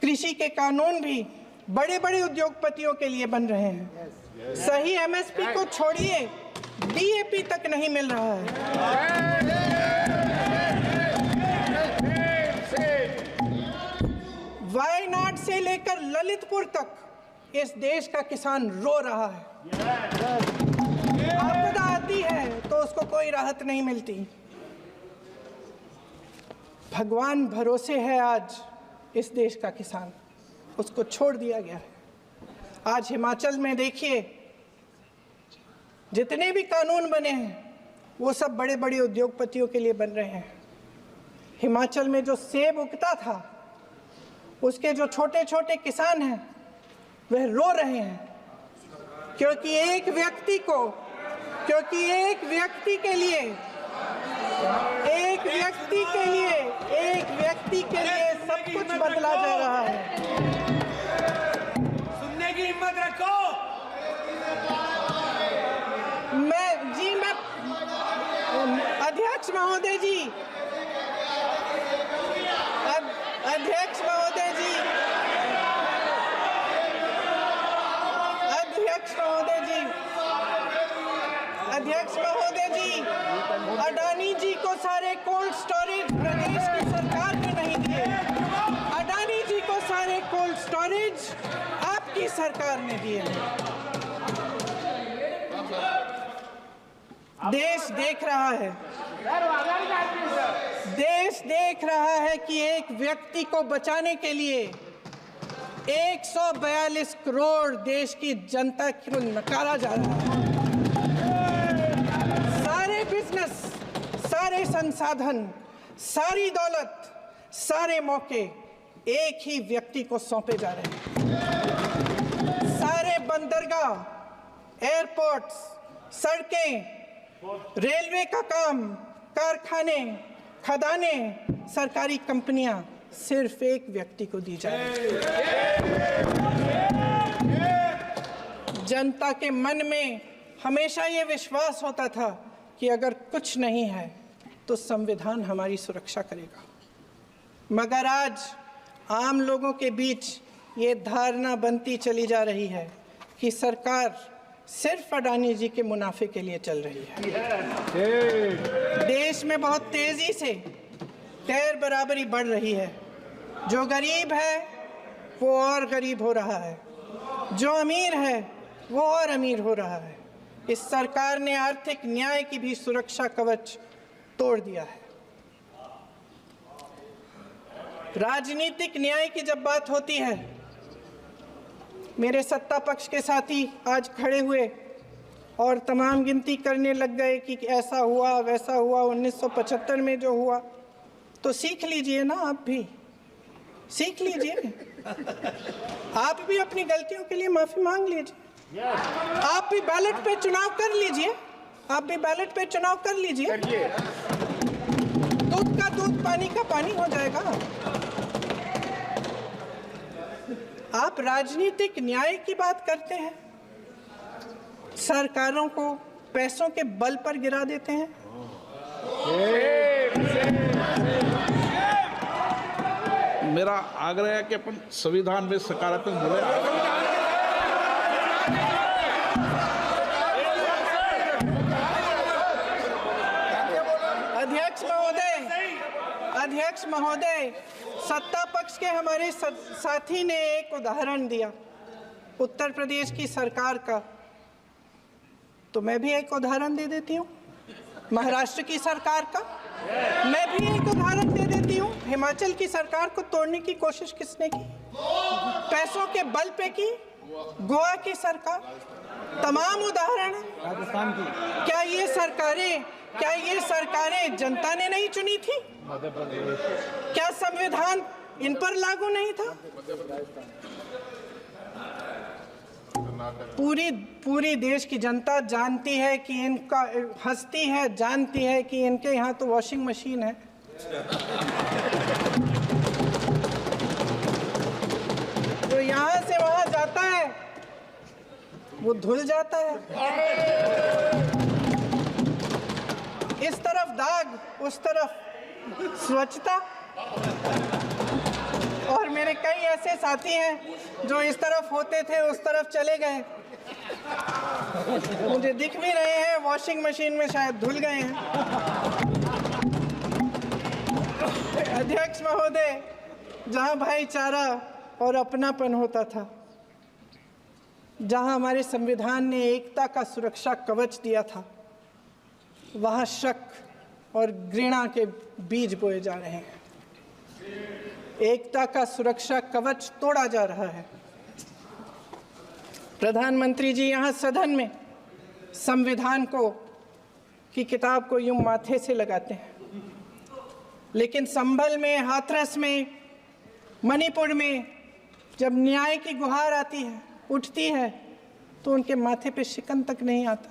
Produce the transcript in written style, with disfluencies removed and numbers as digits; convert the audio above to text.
कृषि के कानून भी बड़े बड़े उद्योगपतियों के लिए बन रहे हैं। सही एमएसपी को छोड़िए, डीएपी तक नहीं मिल रहा है। वायनाड से लेकर ललितपुर तक इस देश का किसान रो रहा है। आपदा आती है तो उसको कोई राहत नहीं मिलती। भगवान भरोसे है आज इस देश का किसान, उसको छोड़ दिया गया है। आज हिमाचल में देखिए, जितने भी कानून बने हैं वो सब बड़े बड़े उद्योगपतियों के लिए बन रहे हैं। हिमाचल में जो सेब उगता था, उसके जो छोटे छोटे किसान हैं वह रो रहे हैं, क्योंकि एक व्यक्ति के लिए सब कुछ बदला जा रहा है। सुनने की हिम्मत रखो। मैं अध्यक्ष महोदय जी, अडानी जी को सारे कोल्ड स्टोरेज प्रदेश की सरकार ने नहीं दिए। अडानी जी को सारे कोल्ड स्टोरेज आपकी सरकार ने दिए। देश देख रहा है कि एक व्यक्ति को बचाने के लिए 142 करोड़ देश की जनता को नकारा जा रहा है। सारे बिजनेस, सारे संसाधन, सारी दौलत, सारे मौके एक ही व्यक्ति को सौंपे जा रहे हैं। सारे बंदरगाह, एयरपोर्ट्स, सड़कें, रेलवे का काम, कारखाने, खदाने, सरकारी कंपनियां सिर्फ एक व्यक्ति को दी जा रही है। जनता के मन में हमेशा ये विश्वास होता था कि अगर कुछ नहीं है तो संविधान हमारी सुरक्षा करेगा, मगर आज आम लोगों के बीच ये धारणा बनती चली जा रही है कि सरकार सिर्फ अडानी जी के मुनाफे के लिए चल रही है। देश में बहुत तेजी से गैर बराबरी बढ़ रही है। जो गरीब है वो और गरीब हो रहा है, जो अमीर है वो और अमीर हो रहा है। इस सरकार ने आर्थिक न्याय की भी सुरक्षा कवच तोड़ दिया है। राजनीतिक न्याय की जब बात होती है, मेरे सत्ता पक्ष के साथी आज खड़े हुए और तमाम गिनती करने लग गए कि ऐसा हुआ वैसा हुआ, 1975 में जो हुआ। तो सीख लीजिए ना, आप भी सीख लीजिए। आप भी अपनी गलतियों के लिए माफी मांग लीजिए। आप भी बैलेट पे चुनाव कर लीजिए। दूध का दूध, पानी का पानी हो जाएगा। आप राजनीतिक न्याय की बात करते हैं, सरकारों को पैसों के बल पर गिरा देते हैं। मेरा आग्रह है कि अपन संविधान में सकारात्मक बोले। अध्यक्ष महोदय, सत्ता पक्ष के हमारे साथी ने एक उदाहरण दिया उत्तर प्रदेश की सरकार का, तो मैं भी एक उदाहरण दे देती हूँ महाराष्ट्र की सरकार का। मैं भी एक उदाहरण दे देती हूँ। हिमाचल की सरकार को तोड़ने की कोशिश किसने की? पैसों के बल पे की। गोवा की सरकार, तमाम उदाहरण। राजस्थान की। क्या ये सरकारें जनता ने नहीं चुनी थी? क्या संविधान इन पर लागू नहीं था? पूरी देश की जनता जानती है कि इनका हंसती है, जानती है कि इनके यहाँ तो वॉशिंग मशीन है। तो यहाँ से वहाँ जाता है, वो धुल जाता है। इस तरफ दाग, उस तरफ स्वच्छता। और मेरे कई ऐसे साथी हैं जो इस तरफ होते थे उस तरफ चले गए, मुझे दिख भी रहे हैं, वॉशिंग मशीन में शायद धुल गए हैं। अध्यक्ष महोदय, जहां भाईचारा और अपनापन होता था, जहां हमारे संविधान ने एकता का सुरक्षा कवच दिया था, वहां शक और घृणा के बीज बोए जा रहे हैं। एकता का सुरक्षा कवच तोड़ा जा रहा है। प्रधानमंत्री जी यहाँ सदन में संविधान की किताब को यूं माथे से लगाते हैं, लेकिन संभल में, हाथरस में, मणिपुर में जब न्याय की गुहार आती है, उठती है, तो उनके माथे पे शिकन तक नहीं आता।